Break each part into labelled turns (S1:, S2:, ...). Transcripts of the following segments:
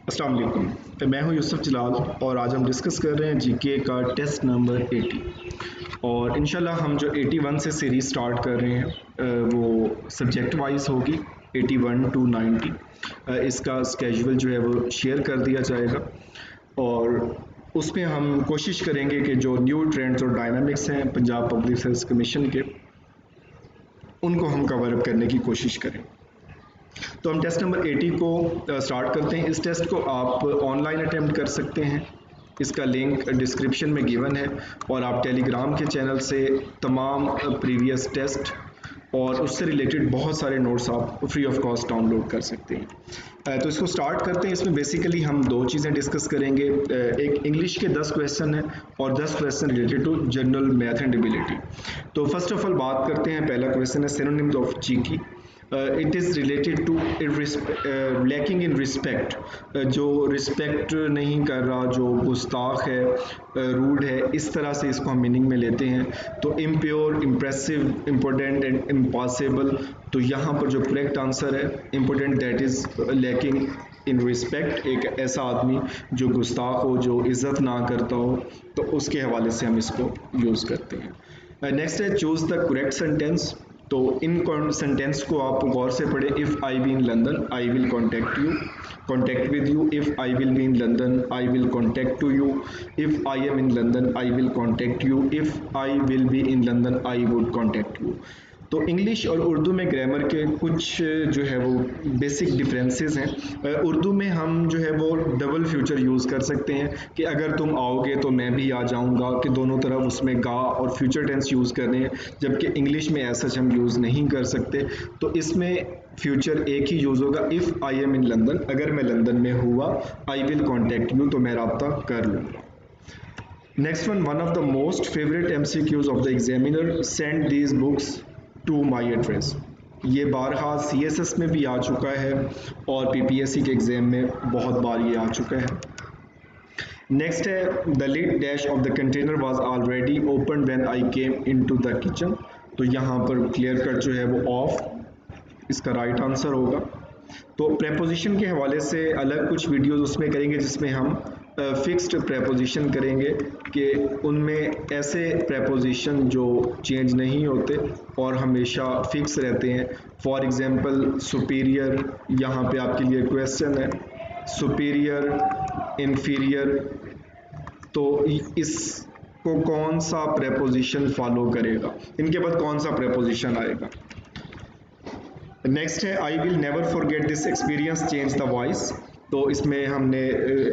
S1: अस्सलाम वालेकुम। तो मैं हूं यूसुफ जलाल और आज हम डिस्कस कर रहे हैं जीके का टेस्ट नंबर 80। और इंशाल्लाह हम जो 81 से सीरीज स्टार्ट कर रहे हैं वो सब्जेक्ट वाइज होगी 81 टू 90। इसका स्केजुअल जो है वो शेयर कर दिया जाएगा और उसमें हम कोशिश करेंगे कि जो न्यू ट्रेंड्स और डायनामिक्स हैं पंजाब पब्लिक सर्विस कमीशन के, उनको हम कवर अप करने की कोशिश करें। तो हम टेस्ट नंबर 80 को स्टार्ट करते हैं। इस टेस्ट को आप ऑनलाइन अटेम्प्ट कर सकते हैं, इसका लिंक डिस्क्रिप्शन में गिवन है और आप टेलीग्राम के चैनल से तमाम प्रीवियस टेस्ट और उससे रिलेटेड बहुत सारे नोट्स आप फ्री ऑफ कॉस्ट डाउनलोड कर सकते हैं। तो इसको स्टार्ट करते हैं। इसमें बेसिकली हम दो चीज़ें डिस्कस करेंगे, एक इंग्लिश के 10 क्वेश्चन है और 10 question related to general math and ability. तो फर्स्ट ऑफ ऑल बात करते हैं, पहला क्वेश्चन है synonyms of cheeky. It is related to lacking in respect, जो रिस्पेक्ट नहीं कर रहा, जो गुस्ताख है, रूड है, इस तरह से इसको हम मीनिंग में लेते हैं। तो impure, impressive, important and impossible. तो यहाँ पर जो करेक्ट आंसर है important, that is lacking in respect, एक ऐसा आदमी जो गुस्ताख हो, जो इज़्ज़त ना करता हो, तो उसके हवाले से हम इसको यूज़ करते हैं। नेक्स्ट है चूज़ द करेक्ट सेंटेंस। तो इन सेंटेंस को आप गौर से पढ़ें। If I be in London I will contact with you. If I will be in London I will contact to you. If I am in London I will contact you. If I will be in London I would contact you. तो English और उर्दू में grammar के कुछ जो है वो basic differences हैं। उर्दू में हम जो है वो डबल फ्यूचर यूज़ कर सकते हैं कि अगर तुम आओगे तो मैं भी आ जाऊंगा, कि दोनों तरफ उसमें गा और फ्यूचर टेंस यूज़ करने हैं, जबकि इंग्लिश में ऐसा हम यूज़ नहीं कर सकते। तो इसमें फ्यूचर एक ही यूज़ होगा, if I am in London, अगर मैं लंदन में हुआ, आई विल कॉन्टैक्ट यू, तो मैं रब्ता कर लूँगा। Next one of the most favourite MCQs of the examiner, send these books to my address. ये बारहा CSS में भी आ चुका है और PPSC के एग्जाम में बहुत बार ये आ चुका है। नेक्स्ट है the lid dash of the container was already open when I came into the kitchen. तो यहाँ पर क्लियर कट जो है वो ऑफ, इसका राइट आंसर होगा। तो प्रेपोजिशन के हवाले से अलग कुछ वीडियोस उसमें करेंगे जिसमें हम फिक्स्ड प्रेपोजिशन करेंगे कि उनमें ऐसे प्रेपोजिशन जो चेंज नहीं होते और हमेशा फिक्स रहते हैं। फॉर एग्जांपल सुपीरियर, यहाँ पे आपके लिए क्वेश्चन है, सुपीरियर, इन्फीरियर, तो इसको कौन सा प्रेपोजिशन फॉलो करेगा, इनके बाद कौन सा प्रेपोजिशन आएगा। नेक्स्ट है I will never forget this experience change the voice. तो इसमें हमने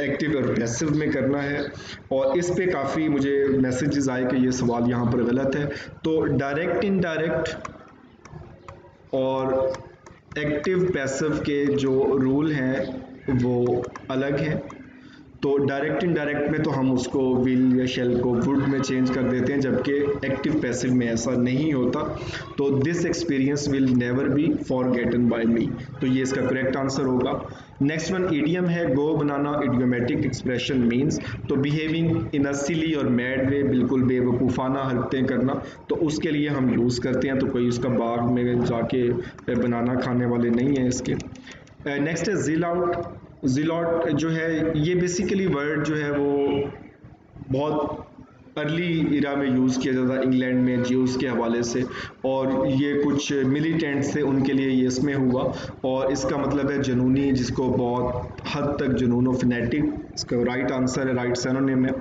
S1: एक्टिव और पैसिव में करना है और इस पे काफ़ी मुझे मैसेजेस आए कि ये सवाल यहाँ पर गलत है। तो डायरेक्ट, इनडायरेक्ट और एक्टिव पैसिव के जो रूल हैं वो अलग हैं। तो डायरेक्ट इनडायरेक्ट में तो हम उसको विल या शेल को वुड में चेंज कर देते हैं, जबकि एक्टिव पैसिव में ऐसा नहीं होता। तो this experience will never be forgotten by me, तो ये इसका करेक्ट आंसर होगा। नेक्स्ट वन इडियम है go banana, idiomatic expression means तो बिहेविंग इन अ सिली और मैड वे, बिल्कुल बेवकूफ़ाना हरकतें करना, तो उसके लिए हम यूज़ करते हैं। तो कोई उसका बाग में जाके बनाना खाने वाले नहीं हैं इसके। नेक्स्ट है जिल आउट। जिलॉट जो है ये बेसिकली वर्ड जो है वो बहुत अर्ली इरा में यूज़ किया जाता है इंग्लैंड में ज्यूस के हवाले से, और ये कुछ मिलिटेंट्स थे उनके लिए ये इसमें हुआ, और इसका मतलब है जुनूनी, जिसको बहुत हद तक जुनून और फनेटिक, इसका राइट आंसर है, राइट सिनोनिम है।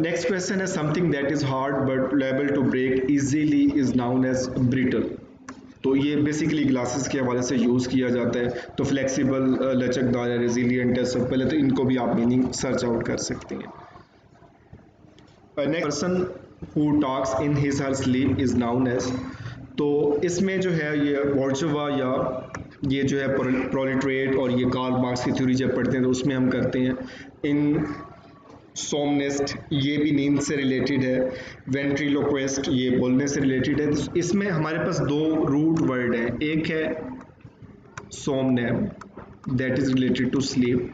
S1: नेक्स्ट क्वेश्चन है something that is hard but liable to break easily is known as brittle. तो ये बेसिकली ग्लासेस के हवाले से यूज़ किया जाता है। तो फ्लेक्सिबल, लचकदार, रेजिलियंट है, सब पहले तो इनको भी आप मीनिंग सर्च आउट कर सकते हैं। Next person who talks in his her sleep is known as. तो इसमें जो है ये वर्चोवा या ये जो है प्रोलिटरेट और ये कार्ल मार्क्स की थ्योरी जब पढ़ते हैं तो उसमें हम करते हैं। इन सोमनेस्ट ये भी नींद से रिलेटेड है। वेंट्रिलोक्वेस्ट ये बोलने से रिलेटेड है। इसमें हमारे पास दो रूट वर्ड हैं, एक है somnam that is related to sleep,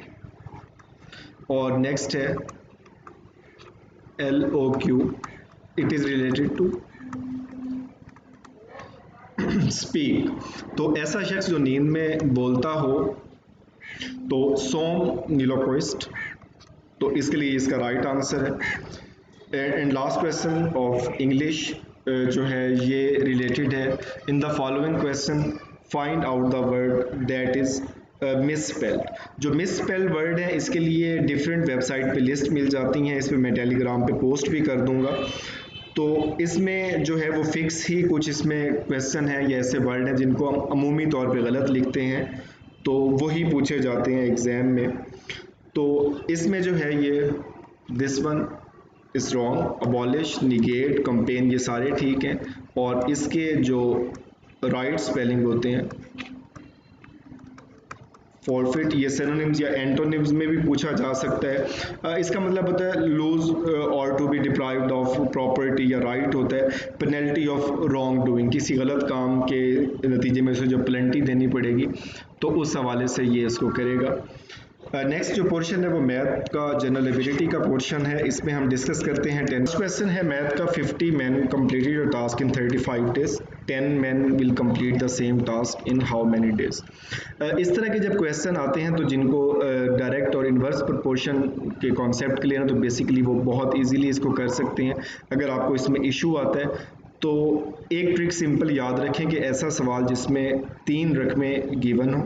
S1: और नेक्स्ट है LOQ, it is related to speak. तो ऐसा शख्स जो नींद में बोलता हो तो सोम नीलोक्विस्ट, तो इसके लिए इसका राइट आंसर है। And last question of English जो है ये रिलेटेड है। In the following question find out the word that is misspelled. जो मिसस्पेल्ड वर्ड है इसके लिए डिफरेंट वेबसाइट पे लिस्ट मिल जाती हैं, इस पर मैं टेलीग्राम पे पोस्ट भी कर दूंगा। तो इसमें जो है वो फिक्स ही कुछ इसमें क्वेश्चन है या ऐसे वर्ड हैं जिनको हम अमूमी तौर पे गलत लिखते हैं, तो वही पूछे जाते हैं एग्ज़ाम में। तो इसमें जो है ये this one is wrong, abolish, negate, campaign, ये सारे ठीक हैं। और इसके जो राइट स्पेलिंग होते हैं फॉरफिट, ये सिनोनिम्स या एंटोनिम्स में भी पूछा जा सकता है। इसका मतलब होता है लूज और to be deprived of property, या राइट होता है पेनल्टी ऑफ रॉन्ग डूइंग, किसी गलत काम के नतीजे में उसे जो पेनल्टी देनी पड़ेगी, तो उस हवाले से ये इसको करेगा। नेक्स्ट जो पोर्शन है वो मैथ का जनरल एबिलिटी का पोर्शन है, इसमें हम डिस्कस करते हैं 10 क्वेश्चन है मैथ का। 50 men completed a task in 35 days, 10 men will complete the same task in how many days। इस तरह के जब क्वेश्चन आते हैं तो जिनको डायरेक्ट और इन्वर्स प्रोपोर्शन के कॉन्सेप्ट क्लियर है तो बेसिकली वो बहुत ईजीली इसको कर सकते हैं। अगर आपको इसमें इशू आता है तो एक ट्रिक सिंपल याद रखें कि ऐसा सवाल जिसमें 3 रकमें गिवन हो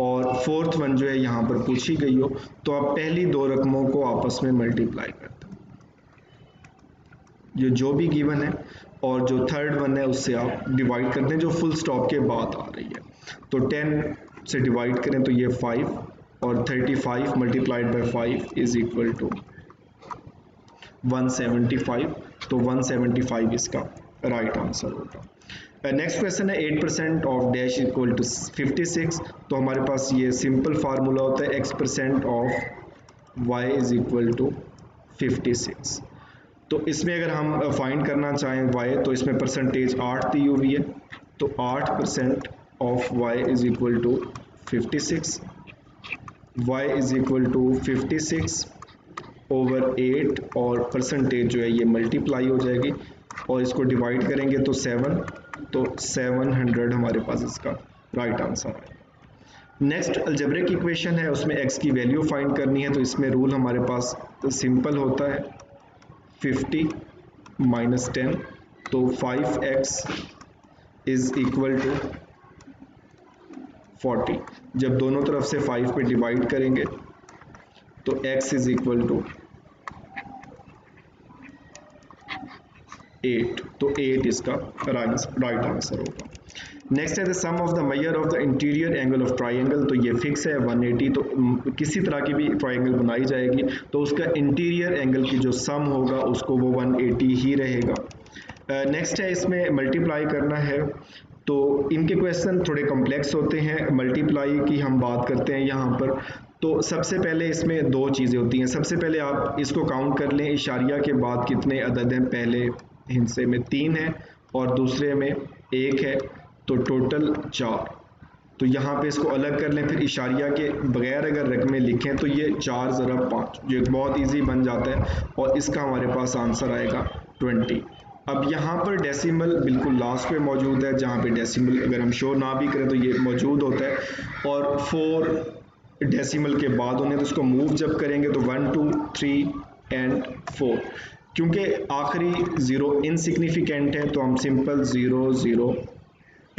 S1: और फोर्थ वन जो है यहाँ पर पूछी गई हो, तो आप पहली 2 रकमों को आपस में मल्टीप्लाई करते हैं, जो भी गिवन है, और जो थर्ड वन है उससे आप डिवाइड करते हैं जो फुल स्टॉप के बाद आ रही है। तो 10 से डिवाइड करें तो ये 5, और 35 multiplied by 5 is equal to 175, तो 175 इसका राइट आंसर होगा। नेक्स्ट क्वेश्चन है 8% ऑफ डैश इक्वल टू 56, तो हमारे पास ये सिंपल फार्मूला होता है x% of y is equal to 56। तो इसमें अगर हम फाइंड करना चाहें y, तो इसमें परसेंटेज 8 दी हुई है, तो 8% of y is equal to 56, y is equal to 56 over 8, और परसेंटेज जो है ये मल्टीप्लाई हो जाएगी और इसको डिवाइड करेंगे तो 7, तो 700 हमारे पास इसका राइट आंसर है। नेक्स्ट अलजेब्रिक इक्वेशन है, उसमें x की वैल्यू फाइंड करनी है, तो इसमें रूल हमारे पास तो सिंपल होता है 50 माइनस 10, तो 5x इज इक्वल टू 40। जब दोनों तरफ से 5 पे डिवाइड करेंगे तो x इज इक्वल टू 8, तो 8 इसका राइट आंसर होगा। नेक्स्ट है the sum of the measure of the interior angle of triangle, तो ये फिक्स है 180, तो किसी तरह की भी ट्राइंगल बनाई जाएगी तो उसका इंटीरियर एंगल की जो सम होगा उसको वो 180 ही रहेगा। नेक्स्ट है इसमें मल्टीप्लाई करना है, तो इनके क्वेश्चन थोड़े कॉम्प्लेक्स होते हैं। मल्टीप्लाई की हम बात करते हैं यहाँ पर, तो सबसे पहले इसमें 2 चीज़ें होती हैं। सबसे पहले आप इसको काउंट कर लें, इशारिया के बाद कितने अदद हैं, पहले हिस्से में 3 है और दूसरे में 1 है, तो टोटल 4। तो यहाँ पे इसको अलग कर लें, फिर इशारिया के बगैर अगर रकमें लिखें तो ये 4 ज़रब 5, जो बहुत इजी बन जाता है, और इसका हमारे पास आंसर आएगा 20। अब यहाँ पर डेसिमल बिल्कुल लास्ट पे मौजूद है, जहाँ पे डेसिमल अगर हम शो ना भी करें तो ये मौजूद होता है, और 4 डेसिमल के बाद होने, तो इसको मूव जब करेंगे तो 1 2 3 एंड 4। क्योंकि आखिरी 0 इनसिग्निफिकेंट है तो हम सिंपल 0 0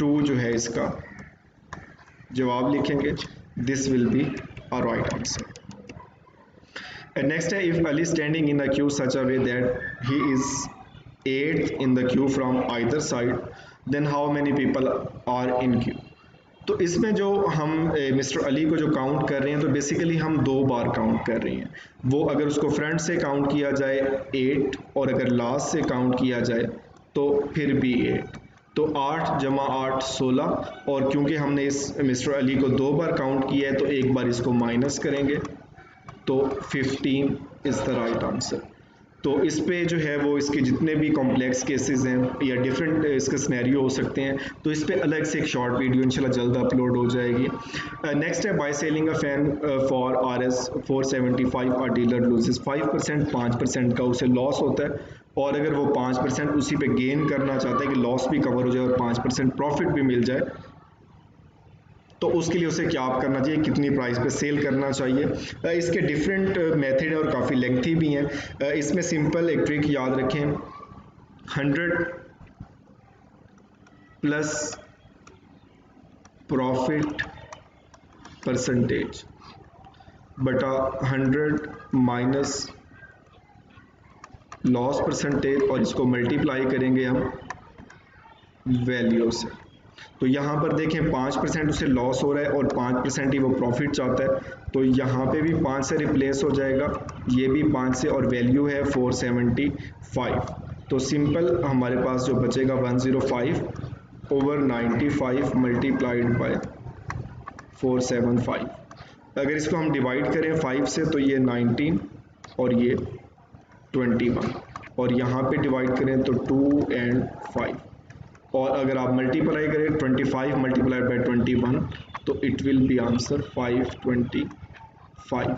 S1: 2 जो है इसका जवाब लिखेंगे। This will be a right answer. Next है if Ali standing in the queue such a way that he is 8th in the queue from either side, then how many people are in queue। तो इसमें जो हम mister Ali को जो count कर रहे हैं तो बेसिकली हम 2 बार काउंट कर रहे हैं। वो अगर उसको फ्रंट से काउंट किया जाए 8, और अगर लास्ट से काउंट किया जाए तो फिर भी 8, तो 8 जमा 8 16, और क्योंकि हमने इस मिस्टर अली को 2 बार काउंट किया है तो एक बार इसको माइनस करेंगे, तो 15 इज द राइट आंसर। तो इस पे जो है वो इसके जितने भी कॉम्प्लेक्स केसेस हैं या डिफरेंट इसके सिनेरियो हो सकते हैं, तो इस पे अलग से एक शॉर्ट वीडियो इंशाल्लाह जल्द अपलोड हो जाएगी। नेक्स्ट है by selling a fan for RS 475 a dealer loses 5%, 5% का उसे लॉस होता है, और अगर वो 5% उसी पे गेन करना चाहता है कि लॉस भी कवर हो जाए और 5% प्रॉफिट भी मिल जाए, तो उसके लिए उसे क्या करना चाहिए, कितनी प्राइस पे सेल करना चाहिए। इसके डिफरेंट मेथड है और काफ़ी लेंथी भी हैं। इसमें सिंपल एक ट्रिक याद रखें, 100 प्लस प्रॉफिट परसेंटेज बटा 100 माइनस लॉस परसेंटेज, और इसको मल्टीप्लाई करेंगे हम वैल्यू से। तो यहाँ पर देखें 5% उसे लॉस हो रहा है और 5% ही वो प्रॉफिट चाहता है, तो यहाँ पे भी 5 से रिप्लेस हो जाएगा, ये भी 5 से, और वैल्यू है 475। तो सिंपल हमारे पास जो बचेगा 105 ओवर 95 मल्टीप्लाइड बाय 475। अगर इसको हम डिवाइड करें 5 से तो ये 19 और ये 21, और यहाँ पे डिवाइड करें तो 2 एंड 5, और अगर आप मल्टीप्लाई करें 25 मल्टीप्लाइड बाय 21 तो इट विल बी आंसर 525।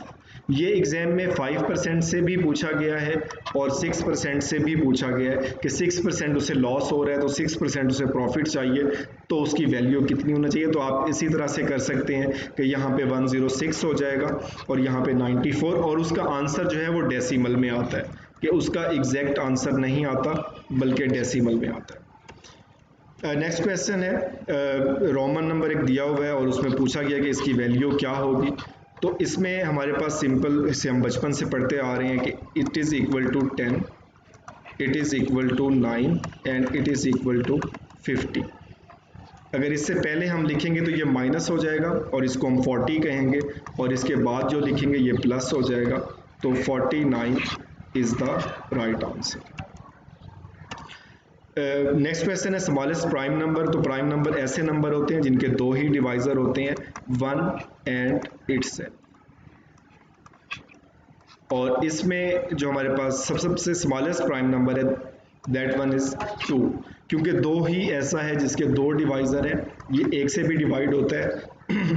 S1: ये एग्जाम में 5% से भी पूछा गया है और 6% से भी पूछा गया है कि 6% उसे लॉस हो रहा है तो 6% उसे प्रॉफिट चाहिए, तो उसकी वैल्यू कितनी होना चाहिए। तो आप इसी तरह से कर सकते हैं कि यहाँ पे 106 हो जाएगा और यहाँ पे 94, और उसका आंसर जो है वो डेसिमल में आता है, कि उसका एग्जैक्ट आंसर नहीं आता बल्कि डेसिमल में आता है। नेक्स्ट क्वेश्चन है, रोमन नंबर एक दिया हुआ है और उसमें पूछा गया कि इसकी वैल्यू क्या होगी। तो इसमें हमारे पास सिंपल, इसे हम बचपन से पढ़ते आ रहे हैं कि it is equal to 10, it is equal to 9 and it is equal to 50। अगर इससे पहले हम लिखेंगे तो ये माइनस हो जाएगा और इसको हम 40 कहेंगे, और इसके बाद जो लिखेंगे ये प्लस हो जाएगा, तो 49 is the right answer. Next question है स्मॉलेस्ट प्राइम नंबर। तो प्राइम नंबर ऐसे नंबर होते हैं जिनके दो ही डिवाइजर होते हैं, 1 एंड इटसेल्फ, और इसमें जो हमारे पास सबसे स्मॉलेस्ट प्राइम नंबर है दैट वन इज 2, क्योंकि दो ही ऐसा है जिसके दो डिवाइजर हैं, ये एक से भी डिवाइड होता है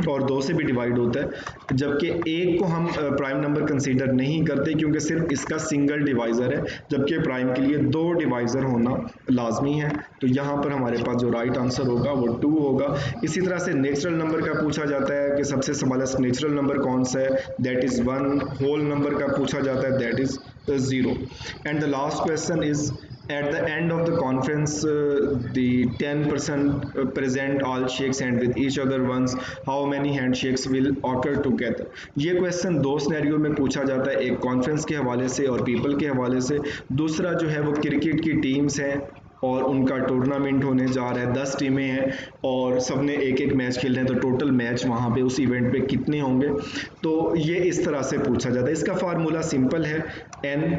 S1: और दो से भी डिवाइड होता है, जबकि एक को हम प्राइम नंबर कंसीडर नहीं करते क्योंकि सिर्फ इसका सिंगल डिवाइजर है, जबकि प्राइम के लिए दो डिवाइजर होना लाजमी है। तो यहाँ पर हमारे पास जो राइट आंसर होगा वो 2 होगा। इसी तरह से नेचुरल नंबर का पूछा जाता है कि सबसे स्मॉलेस्ट नेचुरल नंबर कौन सा है, दैट इज 1। होल नंबर का पूछा जाता है, that is 0। And the last question is at the end of the conference the 10% present all shakes hand with each other once, how many handshakes will occur together। ये question दो scenario में पूछा जाता है, एक कॉन्फ्रेंस के हवाले से और पीपल के हवाले से, दूसरा जो है वो क्रिकेट की टीम्स हैं और उनका टूर्नामेंट होने जा रहा है, 10 टीमें हैं और सबने एक एक मैच खेल रहे हैं, तो टोटल मैच वहाँ पे उस इवेंट पे कितने होंगे। तो ये इस तरह से पूछा जाता है। इसका फार्मूला सिंपल है, n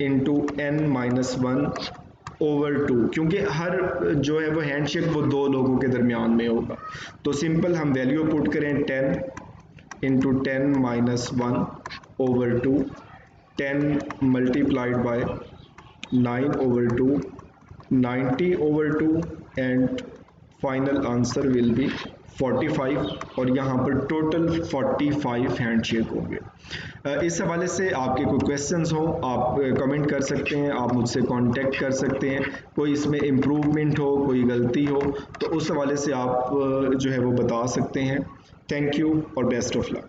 S1: इंटू n-1 ओवर 2, क्योंकि हर जो है वो हैंडशेक वो दो लोगों के दरमियान में होगा। तो सिंपल हम वैल्यू पुट करें 10 into 10-1 over 2, 10 multiplied by 9 over 2, 90 over 2 and final answer will be 45, और यहाँ पर टोटल 45 हैंडशेक होंगे। इस हवाले से आपके कोई क्वेश्चंस हो आप कमेंट कर सकते हैं, आप मुझसे कांटेक्ट कर सकते हैं, कोई इसमें इम्प्रूवमेंट हो, कोई गलती हो तो उस हवाले से आप जो है वो बता सकते हैं। थैंक यू और बेस्ट ऑफ लक।